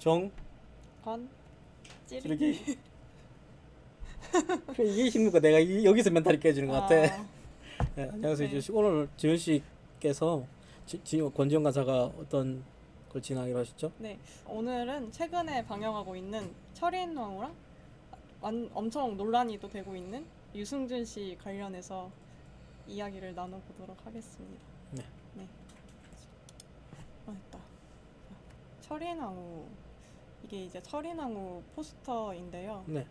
정 건 찌르기. 찌르기. 그래, 이게 힘든 거 내가 여기서 멘탈이 깨지는 것 같아. 네, 안녕하세요. 네. 오늘 지현 씨께서 권지현 간사가 어떤 걸 진행하기로 하셨죠? 네, 오늘은 최근에 방영하고 있는 철인왕후랑 엄청 논란이 또 되고 있는 유승준 씨 관련해서 이야기를 나눠보도록 하겠습니다. 네. 네. 됐다. 철인왕후. 이게 이제 철인왕후 포스터인데요. 네.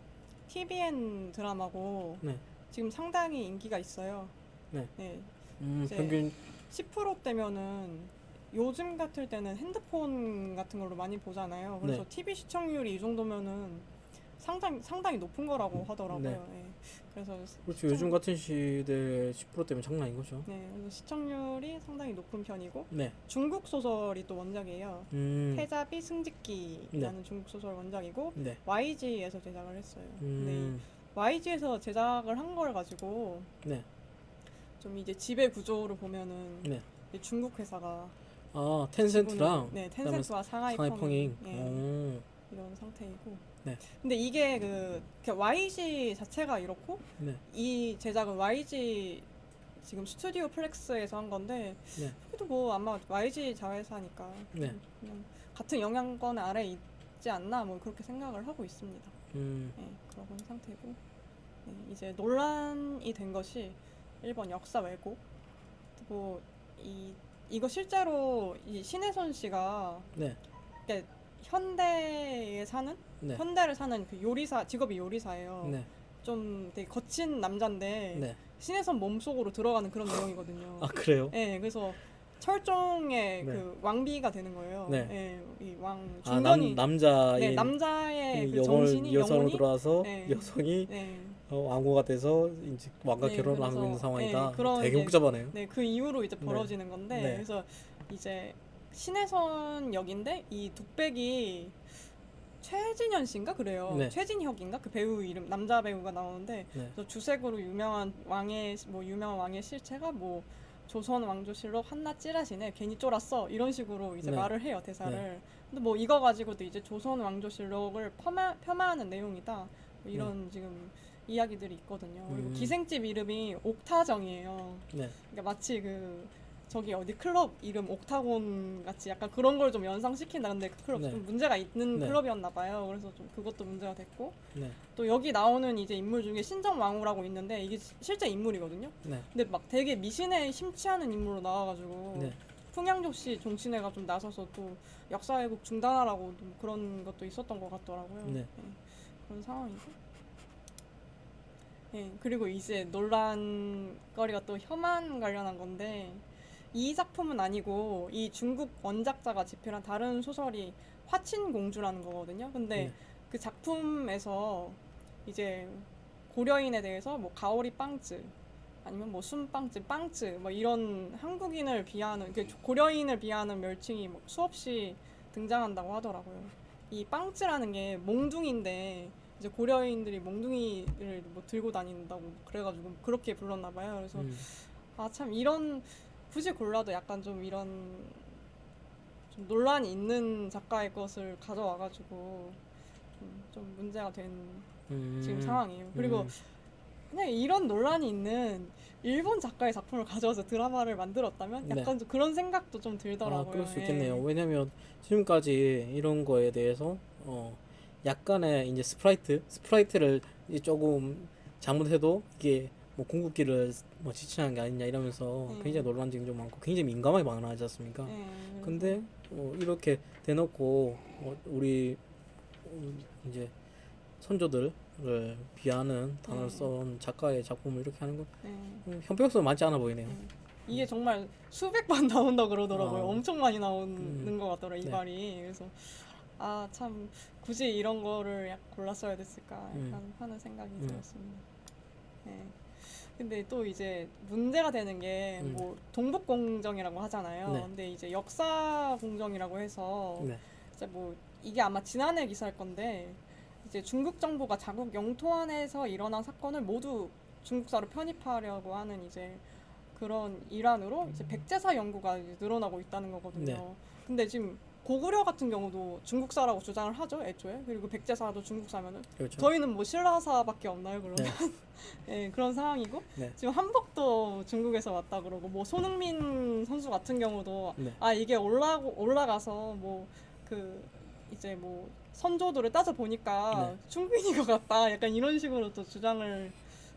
TVN 드라마고 네. 지금 상당히 인기가 있어요. 네. 네. 이제 평균 10%대면은 요즘 같을 때는 핸드폰 같은 걸로 많이 보잖아요. 그래서 네. TV 시청률이 이 정도면은 상당히 높은 거라고 하더라고요. 네. 네. 그래서 그렇죠. 요즘 같은 시대에 10%대면 장난 아닌 거죠. 네, 그래서 시청률이 상당히 높은 편이고 네. 중국 소설이 또 원작이에요. 태자비 승직기라는 네. 중국 소설 원작이고 네. YG에서 제작을 했어요. 근데 이 음. YG에서 제작을 한 걸 가지고 네. 좀 이제 지배 구조를 보면은 네. 이제 중국 회사가 텐센트랑 네, 텐센트와 상하이 상하이 펑잉. 예, 이런 상태이고. 네. 근데 이게 YG 자체가 이렇고 네. 이 제작은 YG 지금 스튜디오 플렉스에서 한 건데 네. 그래도 뭐 아마 YG 자회사니까 네. 그냥 같은 영향권 아래 있지 않나 뭐 그렇게 생각을 하고 있습니다. 네, 그런 상태고 이제 논란이 된 것이 일본 역사 왜곡. 뭐 이거 실제로 이 신혜선 씨가 네. 현대에 사는 네. 현대를 사는 그 요리사 직업이 요리사예요. 네. 좀 되게 거친 남자인데 네. 신혜선 몸속으로 들어가는 그런 내용이거든요. 아, 그래요? 네, 그래서 철종의 네. 그 왕비가 되는 거예요. 네. 네, 이 왕 아, 중년이 남자의 남자의 그 영혼을 정신이 여성으로 영혼이 들어와서 네. 여성이 네. 왕후가 돼서 이제 왕과 네, 결혼을 그래서, 하고 있는 상황이다. 그런 되게 이제 복잡하네요. 네, 그 이후로 이제 네. 벌어지는 건데 네. 그래서 이제 신혜선 역인데 이 독백이 최진현 씨인가 그래요. 네. 최진혁인가 그 배우 이름 남자 배우가 나오는데 네. 그래서 주색으로 유명한 왕의 실체가 뭐 조선 왕조실록 한낱 찌라시네 괜히 쫄았어 이런 식으로 이제 네. 말을 해요 대사를. 네. 근데 뭐 이거 가지고도 이제 조선 왕조실록을 폄하하는 내용이다 뭐 이런 지금 이야기들이 있거든요. 그리고 기생집 이름이 옥타정이에요. 네. 그러니까 마치 저기 어디 클럽 이름 옥타곤 같이 약간 그런 걸 좀 연상시킨다. 근데 그 클럽 네. 좀 문제가 있는 네. 클럽이었나 봐요. 그래서 좀 그것도 문제가 됐고 네. 또 여기 나오는 이제 인물 중에 신정왕후라고 있는데 이게 실제 인물이거든요. 네. 근데 막 되게 미신에 심취하는 인물로 나와가지고 네. 풍양조 씨 종친회가 좀 나서서 또 역사 왜곡 중단하라고 좀 그런 것도 있었던 것 같더라고요. 네. 그런 상황이고. 그리고 이제 논란거리가 또 혐한 관련한 건데 이 작품은 아니고 이 중국 원작자가 집필한 다른 소설이 화친공주라는 거거든요. 근데 네. 그 작품에서 이제 고려인에 대해서 뭐 가오리 빵쯔 아니면 뭐 순빵쯔, 빵쯔 뭐 이런 한국인을 비하하는 고려인을 비하하는 멸칭이 뭐 수없이 등장한다고 하더라고요. 이 빵쯔라는 게 몽둥이인데 이제 고려인들이 몽둥이를 뭐 들고 다닌다고 그래가지고 그렇게 불렀나 봐요. 그래서 아 참 이런 굳이 골라도 약간 좀 이런 좀 논란이 있는 작가의 것을 가져와가지고 좀 문제가 된 지금 상황이에요. 그리고 그냥 이런 논란이 있는 일본 작가의 작품을 가져와서 드라마를 만들었다면 약간 좀 그런 생각도 좀 들더라고요. 그럴 수 있겠네요. 왜냐면 지금까지 이런 거에 대해서 약간의 이제 스프라이트를 이제 조금 잘못해도 이게 뭐 궁극기를 뭐 지칭한 게 아니냐 이러면서 굉장히 논란점이 좀 많고 굉장히 민감하게 많아지 않습니까? 근데 이렇게 대놓고 우리 이제 선조들을 비하하는 단어를 써온 작가의 작품을 이렇게 하는 건 형평성 맞지 않아 보이네요. 이게 정말 수백 번 나온다 그러더라고요. 아. 엄청 많이 나오는 것 같더라고요, 이 네. 말이. 그래서 아 참 굳이 이런 거를 골랐어야 됐을까 약간 하는 생각이 들었습니다. 네. 근데 또 이제 문제가 되는 게 뭐 동북공정이라고 하잖아요. 네. 근데 이제 역사공정이라고 해서 네. 이제 뭐 이게 아마 지난해 기사일 건데 이제 중국 정부가 자국 영토 안에서 일어난 사건을 모두 중국사로 편입하려고 하는 이제 그런 일환으로 이제 백제사 연구가 이제 늘어나고 있다는 거거든요. 네. 근데 지금 고구려 같은 경우도 중국사라고 주장을 하죠, 애초에. 그리고 백제사도 중국사면은 그렇죠. 저희는 뭐 신라사밖에 없나요, 그러면? 네, 그런 상황이고 네. 지금 한복도 중국에서 왔다 그러고 뭐 손흥민 선수 같은 경우도 네. 아 이게 올라가서 뭐 그 이제 뭐 선조도를 따져 보니까 네. 중국인인 것 같다 약간 이런 식으로 또 주장을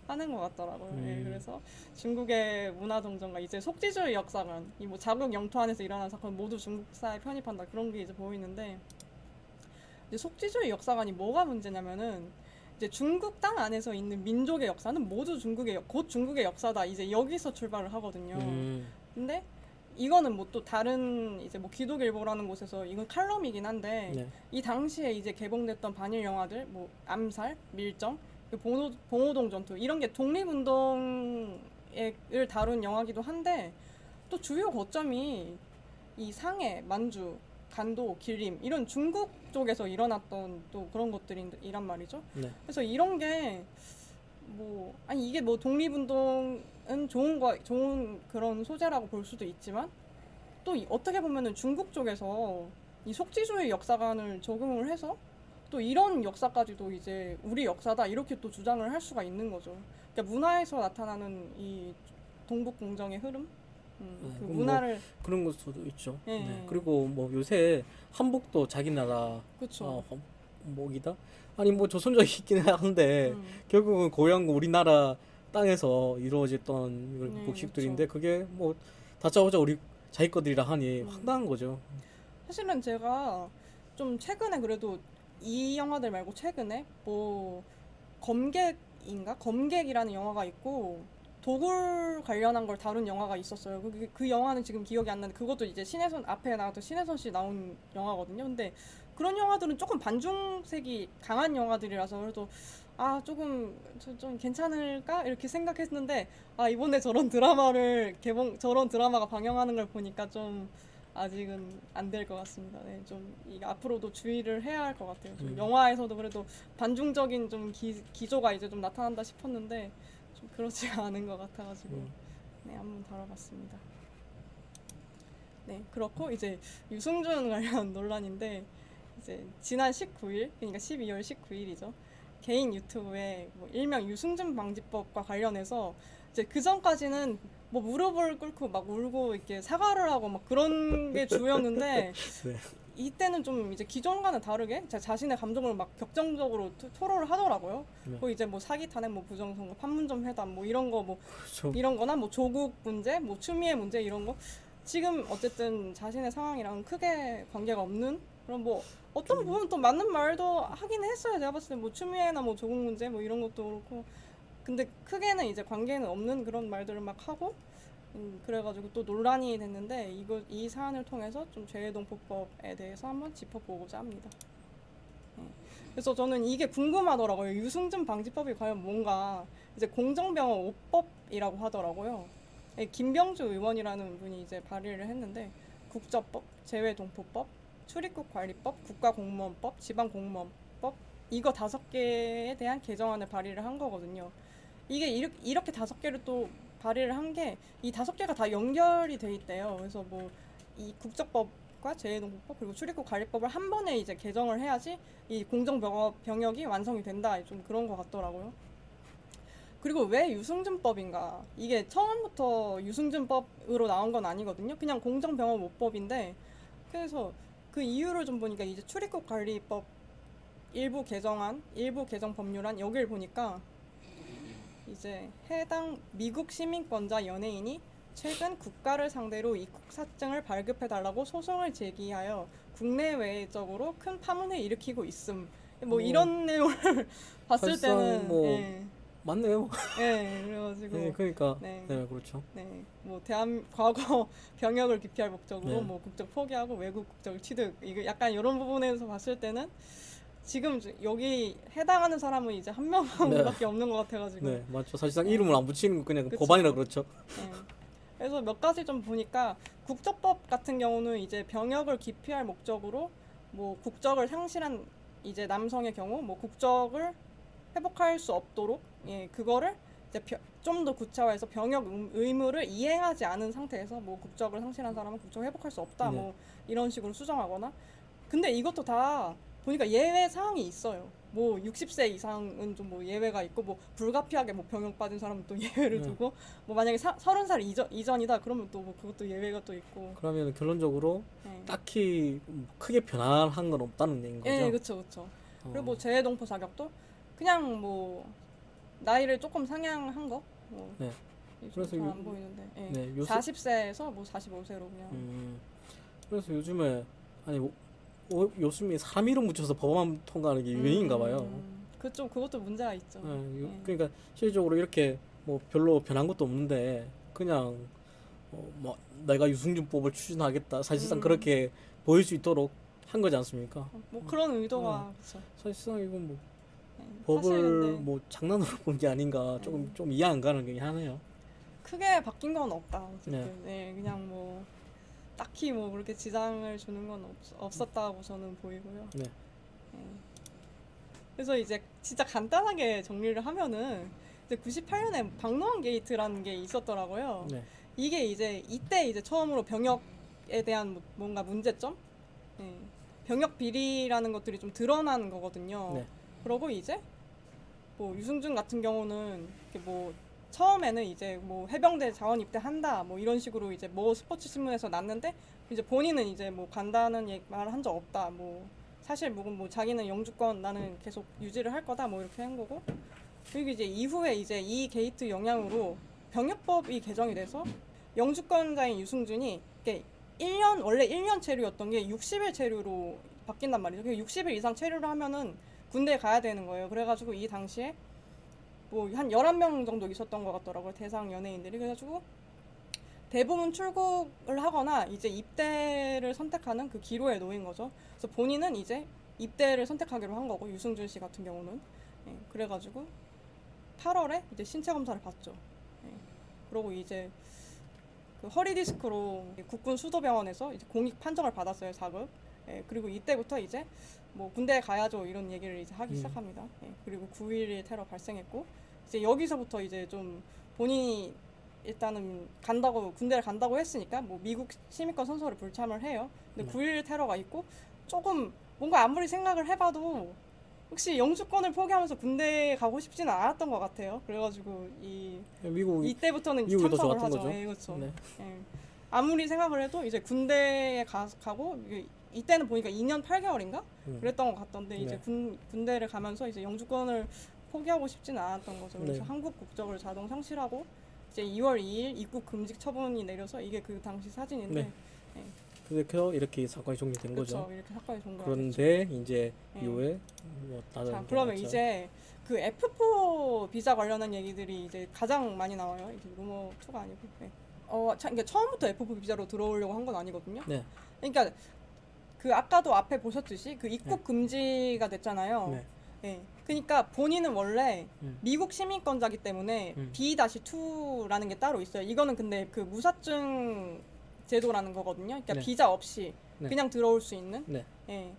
하는 것 같더라고요. 예, 음. 그래서 중국의 문화 정전과 이제 속지주의 역사관 이 뭐 자국 영토 안에서 일어난 사건 모두 중국사에 편입한다 그런 게 이제 보이는데 이제 속지주의 역사관이 뭐가 문제냐면은 이제 중국 땅 안에서 있는 민족의 역사는 모두 곧 중국의 역사다 이제 여기서 출발을 하거든요. 근데 이거는 뭐 또 다른 이제 뭐 기독일보라는 곳에서 이건 칼럼이긴 한데 네. 이 당시에 이제 개봉됐던 반일 영화들 뭐 암살, 밀정, 봉오동 전투 이런 게 독립운동을 다룬 영화기도 한데 또 주요 거점이 이 상해, 만주, 간도, 길림 이런 중국 쪽에서 일어났던 또 그런 것들이란 말이죠. 네. 그래서 이런 게 뭐 아니 이게 뭐 독립운동은 좋은 그런 소재라고 볼 수도 있지만 또 어떻게 보면은 중국 쪽에서 이 속지주의 역사관을 적용을 해서 또 이런 역사까지도 이제 우리 역사다 이렇게 또 주장을 할 수가 있는 거죠. 그러니까 문화에서 나타나는 이 동북 공정의 흐름, 그 그럼 문화를 그런 걸 수도 있죠. 예, 네. 그리고 뭐 요새 한복도 자기 나라 그렇죠. 한복이다. 아니 뭐 조선족이긴 한데 결국은 고향 우리나라 땅에서 이루어졌던 이런 네, 복식들인데 그게 뭐 다짜고짜 우리 자기 것들이라 하니 음. 황당한 거죠. 사실은 제가 좀 최근에 그래도 이 영화들 말고 최근에 뭐 검객이라는 영화가 있고 도굴 관련한 걸 다룬 영화가 있었어요. 그 영화는 지금 기억이 안 나는데 그것도 이제 신혜선 앞에 나왔던 신혜선 씨 나온 영화거든요. 근데 그런 영화들은 조금 반중색이 강한 영화들이라서 그래도 아 조금 좀 괜찮을까 이렇게 생각했는데 아 이번에 저런 드라마가 방영하는 걸 보니까 좀 아직은 안 될 것 같습니다. 네, 좀 이게 앞으로도 주의를 해야 할 것 같아요. 좀 영화에서도 그래도 반중적인 좀 기조가 이제 좀 나타난다 싶었는데 좀 그렇지가 않은 것 같아가지고 네 한번 다뤄봤습니다. 네 그렇고 이제 유승준 관련 논란인데 이제 지난 19일 그러니까 12월 19일이죠. 개인 유튜브에 뭐 일명 유승준 방지법과 관련해서 이제 그 전까지는 뭐 무릎을 꿇고 막 울고 이렇게 사과를 하고 막 그런 게 주였는데 네. 이때는 좀 이제 기존과는 다르게 자신의 감정을 막 격정적으로 토로를 하더라고요. 네. 뭐 이제 뭐 사기 탄핵, 뭐 부정선거, 판문점 회담, 뭐 이런 거 뭐 그렇죠. 이런거나 뭐 조국 문제, 뭐 추미애 문제 이런 거 지금 어쨌든 자신의 상황이랑 크게 관계가 없는 그런 뭐 어떤 부분 또 맞는 말도 하긴 했어요. 제가 봤을 때 뭐 추미애나 뭐 조국 문제 뭐 이런 것도 그렇고 근데 크게는 이제 관계는 없는 그런 말들을 막 하고 그래가지고 또 논란이 됐는데 이 사안을 통해서 좀 재해동포법에 대해서 한번 짚어보고자 합니다. 네. 그래서 저는 이게 궁금하더라고요. 유승준 방지법이 과연 뭔가 이제 공정병원 5법이라고 하더라고요. 김병주 의원이라는 분이 이제 발의를 했는데 국적법, 재외동포법, 출입국 관리법, 국가공무원법, 지방공무원법 이거 5개에 대한 개정안을 발의를 한 거거든요. 이게 이렇게 5개를 또 발의를 한 게 이 5개가 다 연결이 돼 있대요. 그래서 뭐 이 국적법과 재해동포법 그리고 출입국 관리법을 한 번에 이제 개정을 해야지 이 공정병역이 완성이 된다. 좀 그런 것 같더라고요. 그리고 왜 유승준법인가? 이게 처음부터 유승준법으로 나온 건 아니거든요. 그냥 공정병원법인데 그래서 그 이유를 좀 보니까 이제 출입국 관리법 일부 개정 법률안 여기를 보니까 이제 해당 미국 시민권자 연예인이 최근 국가를 상대로 입국 사증을 발급해달라고 소송을 제기하여 국내외적으로 큰 파문을 일으키고 있음. 뭐 이런 내용을 봤을 사실상 때는 뭐 예, 맞네요. 예, 그래가지고 네, 그러니까 네. 네, 그렇죠. 네, 뭐 과거 병역을 기피할 목적으로 네. 뭐 국적 포기하고 외국 국적을 취득 이거 약간 이런 부분에서 봤을 때는 지금 여기 해당하는 사람은 이제 한 명밖에 없는 것 같아가지고 네, 맞죠. 사실상 이름을 안 붙이는 거 그냥 그쵸. 법안이라 그렇죠. 네. 그래서 몇 가지 좀 보니까 국적법 같은 경우는 이제 병역을 기피할 목적으로 뭐 국적을 상실한 이제 남성의 경우 뭐 국적을 회복할 수 없도록 예 그거를 이제 좀 더 구체화해서 병역 의무를 이행하지 않은 상태에서 뭐 국적을 상실한 사람은 국적 회복할 수 없다 네. 뭐 이런 식으로 수정하거나. 근데 이것도 다 보니까 예외 사항이 있어요. 뭐 60세 이상은 좀 뭐 예외가 있고 뭐 불가피하게 뭐 병역 빠진 사람은 또 예외를 네. 두고 뭐 만약에 30살 이전이다 그러면 또 뭐 그것도 예외가 또 있고. 그러면 결론적으로 네. 딱히 크게 변화한 건 없다는 얘기인 거죠? 예, 그쵸, 그쵸. 어, 그리고 뭐 재외동포 자격도 그냥 뭐 나이를 조금 상향한 거. 뭐 네. 그래서 잘안 요- 보이는데. 예. 네, 40세에서 뭐 45세로 그냥. 그래서 요즘에 아니 요즘에 사람 이름 붙여서 법안 통과하는 게 유행인가 봐요. 그것도 문제가 있죠. 예. 그러니까 실질적으로 이렇게 뭐 별로 변한 것도 없는데 그냥 뭐 내가 유승준법을 추진하겠다 사실상 음. 그렇게 보일 수 있도록 한 거지 않습니까? 뭐 그런 의도가 그쵸. 사실상 이건 뭐 예. 사실 법을 근데 뭐 장난으로 본 게 아닌가 좀 이해 안 가는 게 하네요. 크게 바뀐 건 없다. 어쨌든. 네. 네, 그냥 뭐 딱히 뭐 그렇게 지장을 주는 건 없었다고 저는 보이고요. 네. 예. 그래서 이제 진짜 간단하게 정리를 하면은 이제 98년에 박노한 게이트라는 게 있었더라고요. 네. 이게 이때 이제 처음으로 병역에 대한 뭔가 문제점, 예. 병역 비리라는 것들이 좀 드러나는 거거든요. 네. 그러고 이제 뭐 유승준 같은 경우는 이렇게 뭐 처음에는 이제 뭐 해병대 자원 입대한다 뭐 이런 식으로 이제 뭐 스포츠 신문에서 났는데 이제 본인은 이제 뭐 간다는 말을 한 적 없다 뭐 사실 뭐 자기는 영주권 나는 계속 유지를 할 거다 뭐 이렇게 한 거고. 그리고 이제 이후에 이제 이 게이트 영향으로 병역법이 개정이 돼서 영주권자인 유승준이 이게 원래 1년 체류였던 게 60일 체류로 바뀐단 말이죠. 60일 이상 체류를 하면은 군대에 가야 되는 거예요. 그래가지고 이 당시에 뭐 한 11명 정도 있었던 것 같더라고요. 대상 연예인들이. 그래가지고 대부분 출국을 하거나 이제 입대를 선택하는 그 기로에 놓인 거죠. 그래서 본인은 이제 입대를 선택하기로 한 거고, 유승준 씨 같은 경우는. 예, 그래가지고 8월에 이제 신체 검사를 받죠. 예, 그러고 이제 그 허리 디스크로 국군 수도병원에서 이제 공익 판정을 받았어요, 4급. 예, 그리고 이때부터 이제 뭐 군대에 가야죠 이런 얘기를 이제 하기 시작합니다. 예, 그리고 9.11 테러 발생했고 이제 여기서부터 이제 좀 본인이 일단은 군대를 간다고 했으니까 뭐 미국 시민권 선서를 불참을 해요. 근데 9.11 테러가 있고 조금 뭔가 아무리 생각을 해봐도 혹시 영주권을 포기하면서 군대에 가고 싶지는 않았던 것 같아요. 그래가지고 이때부터는 미국이 더 참석을 좋았던 하죠. 거죠. 예, 그렇죠. 네. 예. 아무리 생각을 해도 이제 군대에 가고 이때는 보니까 2년 8개월인가 그랬던 것 같던데 이제 군대를 가면서 이제 영주권을 포기하고 싶지는 않았던 거죠. 그래서 네. 한국 국적을 자동 상실하고 이제 2월 2일 입국 금지 처분이 내려서 이게 그 당시 사진인데. 네. 그래서 이렇게 사건이 종료된 거죠. 그렇죠. 이렇게 사건이 종료가 그런데 이제 네. 이후에 뭐 다른 자, 게 그러면 나왔죠. 이제 그 F4 비자 관련한 얘기들이 이제 가장 많이 나와요. 이게 루머 2가 아니고. 네. 그러니까 처음부터 F4 비자로 들어오려고 한 건 아니거든요. 네. 그러니까 그 아까도 앞에 보셨듯이 그 입국 금지가 됐잖아요. 네. 네. 그러니까 본인은 원래 음. 미국 시민권자기 때문에 B-2라는 게 따로 있어요. 이거는 근데 그 무사증 제도라는 거거든요. 그러니까 네. 비자 없이 네. 그냥 들어올 수 있는. 네. 예.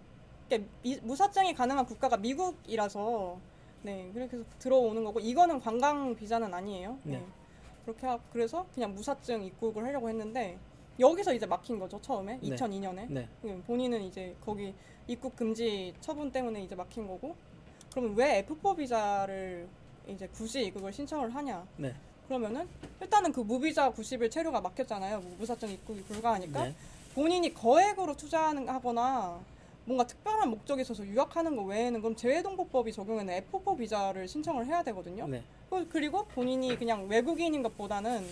그러니까 무사증이 가능한 국가가 미국이라서 네, 그래서 들어오는 거고 이거는 관광 비자는 아니에요. 네. 네. 그래서 그냥 무사증 입국을 하려고 했는데 여기서 이제 막힌 거죠, 처음에. 네. 2002년에. 네. 본인은 이제 거기 입국 금지 처분 때문에 이제 막힌 거고. 그러면 왜 F4 비자를 이제 굳이 그걸 신청을 하냐? 네. 그러면은 일단은 그 무비자 90일 체류가 막혔잖아요. 무사증 입국이 불가하니까. 네. 본인이 거액으로 투자하거나 뭔가 특별한 목적이 있어서 유학하는 거 외에는 그럼 재외동포법이 적용하는 F4 비자를 신청을 해야 되거든요. 네. 그리고 본인이 그냥 외국인인 것보다는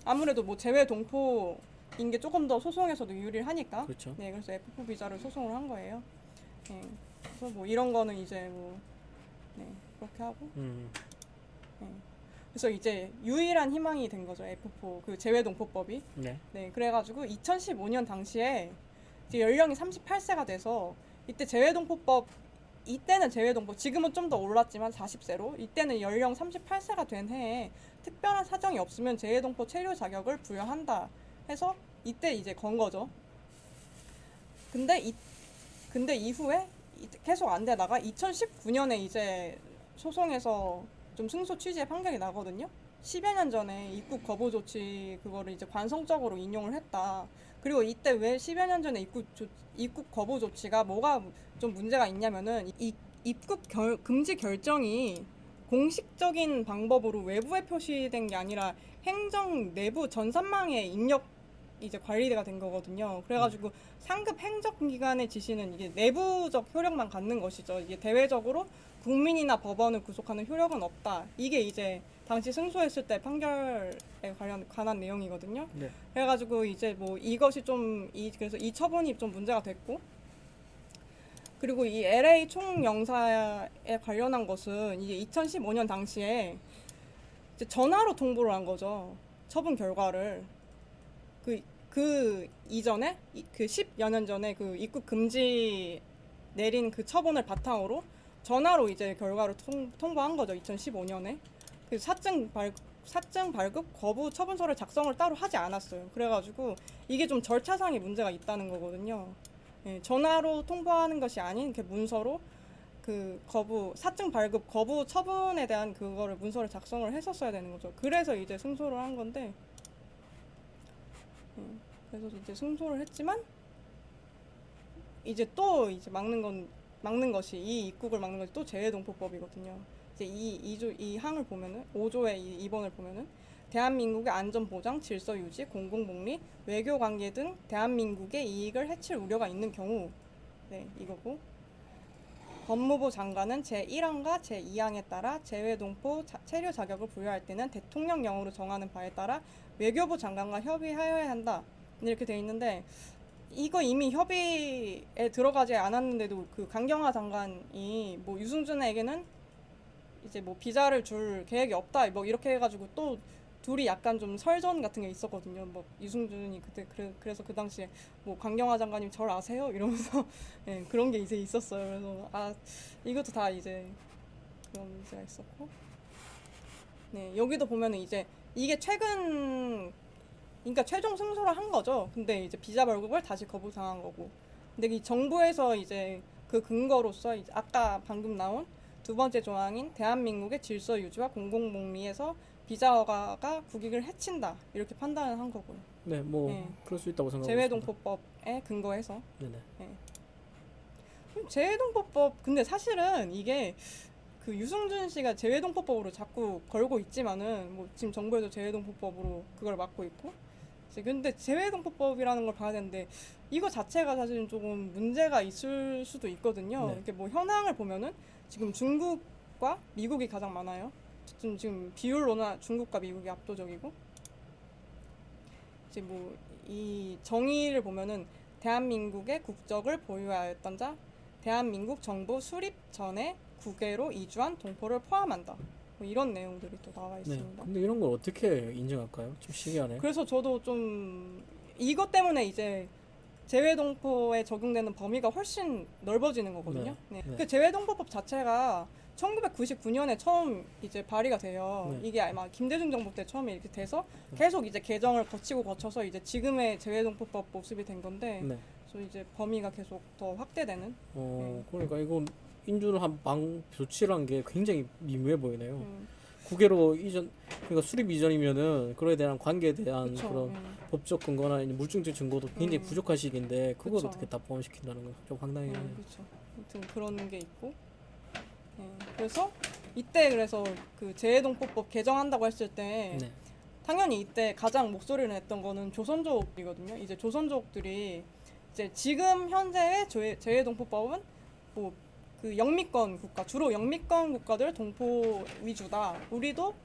아무래도 뭐 재외동포인 게 조금 더 소송에서도 유리하니까. 그렇죠. 네, 그래서 F4 비자를 소송을 한 거예요. 네, 그래서 뭐 이런 거는 이제 뭐 네, 그렇게 하고. 네. 그래서 이제 유일한 희망이 된 거죠, F4 그 재외동포법이. 네. 네, 그래가지고 2015년 당시에 이제 연령이 38세가 돼서 이때는 재외동포, 지금은 좀 더 올랐지만 40세로 이때는 연령 38세가 된 해에 특별한 사정이 없으면 재외동포 체류 자격을 부여한다 해서 이때 이제 건 거죠. 근데 이후에 계속 안 되다가 2019년에 이제 소송에서 좀 승소 취지의 판결이 나거든요. 10여 년 전에 입국 거부 조치 그거를 이제 관성적으로 인용을 했다. 그리고 이때 왜 10여 년 전에 입국 거부 조치가 뭐가 좀 문제가 있냐면은 입국 금지 결정이 공식적인 방법으로 외부에 표시된 게 아니라 행정 내부 전산망에 입력 이제 관리가 된 거거든요. 그래가지고 상급 행정기관의 지시는 이게 내부적 효력만 갖는 것이죠. 이게 대외적으로 국민이나 법원을 구속하는 효력은 없다. 이게 이제 당시 승소했을 때 판결에 관한 내용이거든요. 네. 그래가지고 이제 뭐 이것이 좀 그래서 이 처분이 좀 문제가 됐고, 그리고 이 LA 총영사에 관련한 것은 이게 2015년 당시에 이제 전화로 통보를 한 거죠. 처분 결과를. 그 이전에 그 10여 년 전에 그 입국 금지 내린 그 처분을 바탕으로 전화로 이제 결과를 통보한 거죠. 2015년에. 그 사증 발급 거부 처분서를 작성을 따로 하지 않았어요. 그래가지고 이게 좀 절차상의 문제가 있다는 거거든요. 예, 전화로 통보하는 것이 아닌 그 문서로 그 사증 발급 거부 처분에 대한 그거를 문서를 작성을 했었어야 되는 거죠. 그래서 이제 승소를 한 건데, 그래서 이제 승소를 했지만 이제 또 이제 막는 것이 이 입국을 막는 것이 또 재외동포법이거든요. 이제 이 항을 보면은 5조의 2번을 보면은 대한민국의 안전보장, 질서 유지, 공공복리, 외교 관계 등 대한민국의 이익을 해칠 우려가 있는 경우, 네, 이거고. 법무부 장관은 제1항과 제2항에 따라 재외동포 체류 자격을 부여할 때는 대통령령으로 정하는 바에 따라 외교부 장관과 협의하여야 한다. 이렇게 돼 있는데 이거 이미 협의에 들어가지 않았는데도 그 강경화 장관이 뭐 유승준에게는 이제 뭐 비자를 줄 계획이 없다 뭐 이렇게 해가지고 또 둘이 약간 좀 설전 같은 게 있었거든요. 뭐 유승준이 그때 그래서 그 당시에 뭐 강경화 장관님 절 아세요? 이러면서 네, 그런 게 이제 있었어요. 그래서 이것도 다 이제 그런 문제가 있었고, 네 여기도 보면은 이제 이게 그러니까 최종 승소를 한 거죠. 근데 이제 비자 발급을 다시 거부당한 거고. 근데 이 정부에서 이제 그 근거로서 이제 아까 방금 나온 두 번째 조항인 대한민국의 질서 유지와 공공복리에서 비자 허가가 국익을 해친다 이렇게 판단을 한 거고요. 네, 뭐 네. 그럴 수 있다고 생각합니다. 재외동포법에 근거해서. 네네. 네. 재외동포법 근데 사실은 이게 그 유승준 씨가 재외동포법으로 자꾸 걸고 있지만은 뭐 지금 정부에도 재외동포법으로 그걸 막고 있고. 근데 재외동포법이라는 걸 봐야 되는데 이거 자체가 사실은 조금 문제가 있을 수도 있거든요. 네. 이렇게 뭐 현황을 보면은 지금 중국과 미국이 가장 많아요. 지금 비율로나 중국과 미국이 압도적이고, 이제 뭐 이 정의를 보면은 대한민국의 국적을 보유하였던 자, 대한민국 정부 수립 전에 국외로 이주한 동포를 포함한다. 뭐 이런 내용들이 또 나와 네. 있습니다. 근데 이런 걸 어떻게 인정할까요? 좀 신기하네요. 그래서 저도 좀 이것 때문에 이제 재외동포에 적용되는 범위가 훨씬 넓어지는 거거든요. 네. 네. 그 재외동포법 자체가 1999년에 처음 이제 발의가 돼요. 네. 이게 아마 김대중 정부 때 처음에 이렇게 돼서 계속 이제 개정을 거쳐서 이제 지금의 재외동포법 모습이 된 건데, 네. 그래서 이제 범위가 계속 더 확대되는. 그러니까 이건 인준을 한 조치를 한 게 굉장히 미묘해 보이네요. 음, 국외로 이전, 그러니까 수립 이전이면은 그거에 대한 관계에 대한 그쵸. 그런 법적 근거나 이제 물증적 증거도 굉장히 부족한 시기인데 그걸 그쵸. 어떻게 다 포함시킨다는 건 좀 황당해요. 그렇죠. 아무튼 그런 게 있고. 그래서 이때 그래서 그 재외동포법 개정한다고 했을 때 네. 당연히 이때 가장 목소리를 냈던 거는 조선족이거든요. 이제 조선족들이 이제 지금 현재의 재외동포법은 뭐 그 영미권 국가, 주로 영미권 국가들 동포 위주다.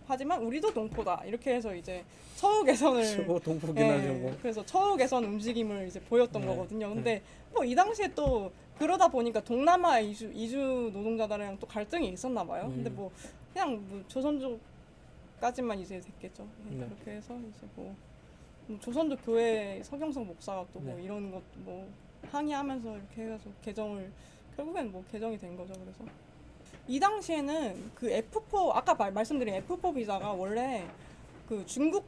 하지만 우리도 동포다. 이렇게 해서 이제 처우 개선을 최고 동포긴 하죠. 뭐. 그래서 처우 개선 움직임을 이제 보였던 네. 거거든요. 근데 뭐 이 당시에 또 그러다 보니까 동남아 이주 노동자들이랑 또 갈등이 있었나 봐요. 근데 뭐 그냥 뭐 조선족까지만 이제 됐겠죠. 네. 그렇게 해서 이제 뭐 조선족 교회 서경석 목사가 또 뭐 네. 이런 것 뭐 항의하면서 이렇게 해서 결국엔 뭐 개정이 된 거죠. 그래서 이 당시에는 그 F4 아까 말씀드린 F4 비자가 원래 그 중국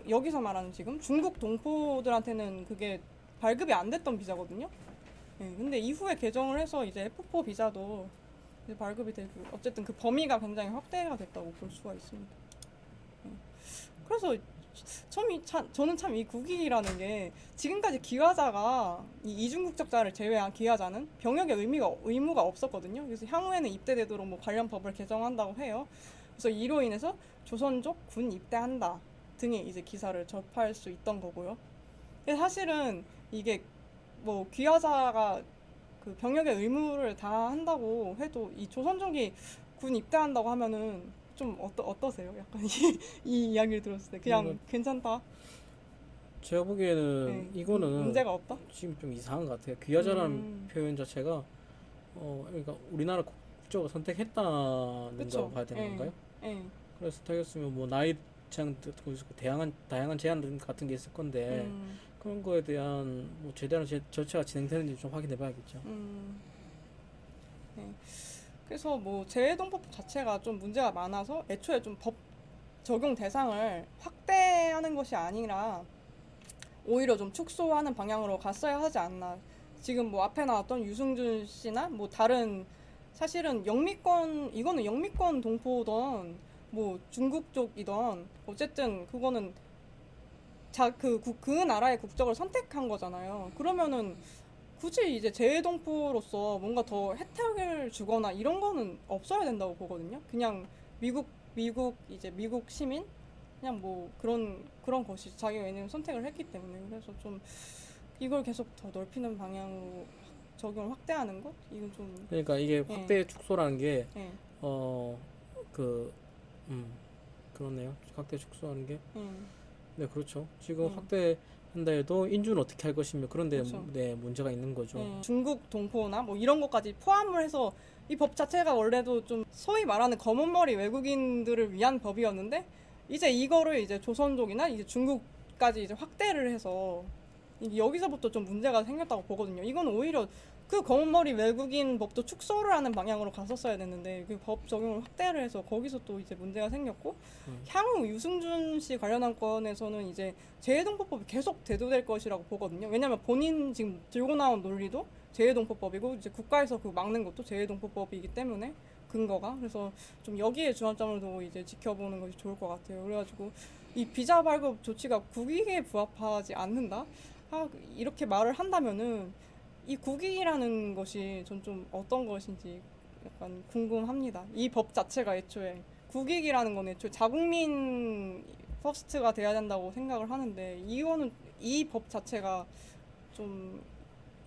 여기서 말하는 지금 중국 동포들한테는 그게 발급이 안 됐던 비자거든요. 근데 이후에 개정을 해서 이제 F4 비자도 이제 발급이 되고 어쨌든 그 범위가 굉장히 확대가 됐다고 볼 수가 있습니다. 네. 그래서 저는 참 이 국익이라는 게 지금까지 기화자가 이 이중 국적자를 제외한 기화자는 병역의 의무가 없었거든요. 그래서 향후에는 입대되도록 뭐 관련 법을 개정한다고 해요. 그래서 이로 인해서 조선족 군 입대한다 등의 이제 기사를 접할 수 있던 거고요. 근데 사실은 이게 뭐 귀화자가 그 병역의 의무를 다 한다고 해도 이 조선족이 군 입대한다고 하면은 좀 어떠세요? 약간 이 이야기를 들었을 때 그냥 괜찮다. 제가 보기에는 네. 이거는 문제가 없다. 지금 좀 이상한 것 같아요. 귀화자라는 표현 자체가 그러니까 우리나라 국적을 선택했다는 그쵸. 거 봐야 되는 예. 건가요? 예. 그래서 선택했으면 뭐 나이 제한 듣고 있고 다양한 제한 같은 게 있을 건데 그런 거에 대한 뭐 제대로 절차가 진행되는지 좀 확인해 봐야겠죠. 네. 그래서 뭐 재외동법 자체가 좀 문제가 많아서 애초에 좀 법 적용 대상을 확대하는 것이 아니라 오히려 좀 축소하는 방향으로 갔어야 하지 않나. 지금 뭐 앞에 나왔던 유승준 씨나 뭐 다른 사실은 이거는 영미권 동포던 뭐 중국 쪽이던 어쨌든 그거는 그 나라의 국적을 선택한 거잖아요. 그러면은 굳이 이제 재외동포로서 뭔가 더 혜택을 주거나 이런 거는 없어야 된다고 보거든요. 그냥 미국 시민 그냥 뭐 그런 것이 자기가 왜냐면 선택을 했기 때문에 그래서 좀 이걸 계속 더 넓히는 방향으로 적용을 확대하는 것 이건 좀 그러니까 이게 확대 축소라는 게 예. 그렇네요. 확대 축소하는 게 예. 네, 그렇죠. 지금 확대한다 해도 인주는 어떻게 할 것이며 그런데 그렇죠. 네, 문제가 있는 거죠. 중국 동포나 뭐 이런 것까지 포함을 해서 이 법 자체가 원래도 좀 소위 말하는 검은머리 외국인들을 위한 법이었는데 이제 이거를 이제 조선족이나 이제 중국까지 이제 확대를 해서 여기서부터 좀 문제가 생겼다고 보거든요. 이건 오히려 그 검은머리 외국인 법도 축소를 하는 방향으로 갔었어야 됐는데 그 법 적용을 확대를 해서 거기서 또 이제 문제가 생겼고 향후 유승준 씨 관련한 건에서는 이제 재해동포법이 계속 대두될 것이라고 보거든요. 왜냐하면 본인 지금 들고 나온 논리도 재해동포법이고 이제 국가에서 그 막는 것도 재해동포법이기 때문에 근거가 그래서 좀 여기에 주안점을 두고 이제 지켜보는 것이 좋을 것 같아요. 그래가지고 이 비자 발급 조치가 국익에 부합하지 않는다. 이렇게 말을 한다면은 이 국익이라는 것이 전 좀 어떤 것인지 약간 궁금합니다. 이 법 자체가 애초에 국익이라는 건 애초에 자국민 퍼스트가 돼야 된다고 생각을 하는데 이거는 이 법 자체가 좀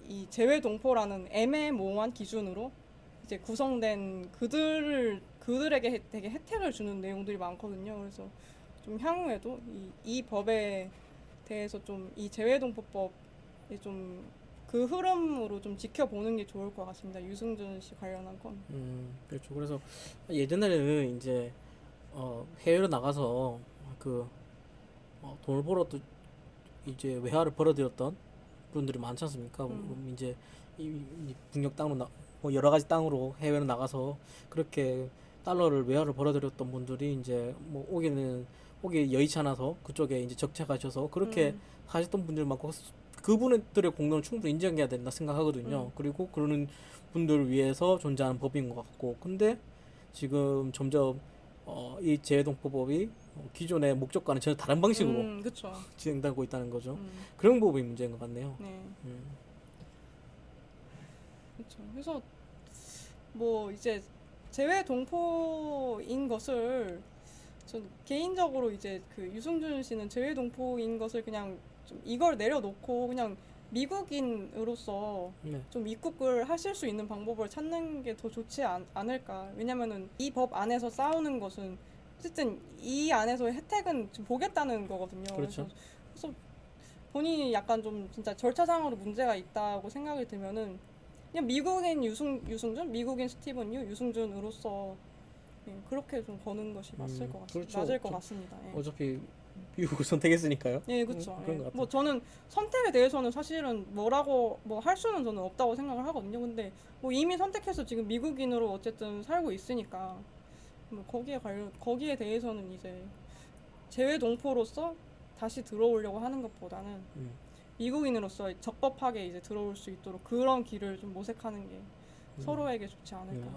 이 재외동포라는 애매모호한 기준으로 이제 구성된 그들에게 되게 혜택을 주는 내용들이 많거든요. 그래서 좀 향후에도 이 법에 대해서 좀 이 재외동포법이 좀 그 흐름으로 좀 지켜보는 게 좋을 것 같습니다. 유승준 씨 관련한 건. 그렇죠. 그래서 예전에는 이제 해외로 나가서 돈을 벌어 또 이제 외화를 벌어들였던 분들이 많지 않습니까? 이제 이 북녘 땅으로 뭐 여러 가지 땅으로 해외로 나가서 그렇게 달러를 외화를 벌어들였던 분들이 이제 뭐 오기 여의치 않아서 그쪽에 이제 정착하셔서 그렇게 하셨던 분들 많고 그분들의 공로는 충분히 인정해야 된다 생각하거든요. 그리고 그러는 분들을 위해서 존재하는 법인 것 같고, 근데 지금 점점 이 재해동포법이 기존의 목적과는 전혀 다른 방식으로 그쵸. 진행되고 있다는 거죠. 그런 부분이 문제인 것 같네요. 네. 그렇죠. 그래서 뭐 이제 재외동포인 것을 전 개인적으로 이제 그 유승준 씨는 재외동포인 것을 그냥 좀 이걸 내려놓고 그냥 미국인으로서 네. 좀 입국을 하실 수 있는 방법을 찾는 게 더 좋지 않을까. 왜냐면은 이 법 안에서 싸우는 것은 어쨌든 이 안에서의 혜택은 좀 보겠다는 거거든요. 그렇죠. 그래서 본인이 약간 좀 진짜 절차상으로 문제가 있다고 생각이 들면은 그냥 미국인 유승준, 미국인 스티븐 유, 유승준으로서 그렇게 좀 거는 것이 맞을 것 같습니다. 그렇죠. 맞을 것 같습니다. 예. 어차피 미국을 선택했으니까요. 예, 그렇죠. 그런 것 같아요. 뭐 저는 선택에 대해서는 사실은 뭐라고 뭐 할 수는 저는 없다고 생각을 하거든요. 근데 뭐 이미 선택해서 지금 미국인으로 어쨌든 살고 있으니까 뭐 거기에 대해서는 이제 재외동포로서 다시 들어오려고 하는 것보다는 미국인으로서 적법하게 이제 들어올 수 있도록 그런 길을 좀 모색하는 게 서로에게 좋지 않을까.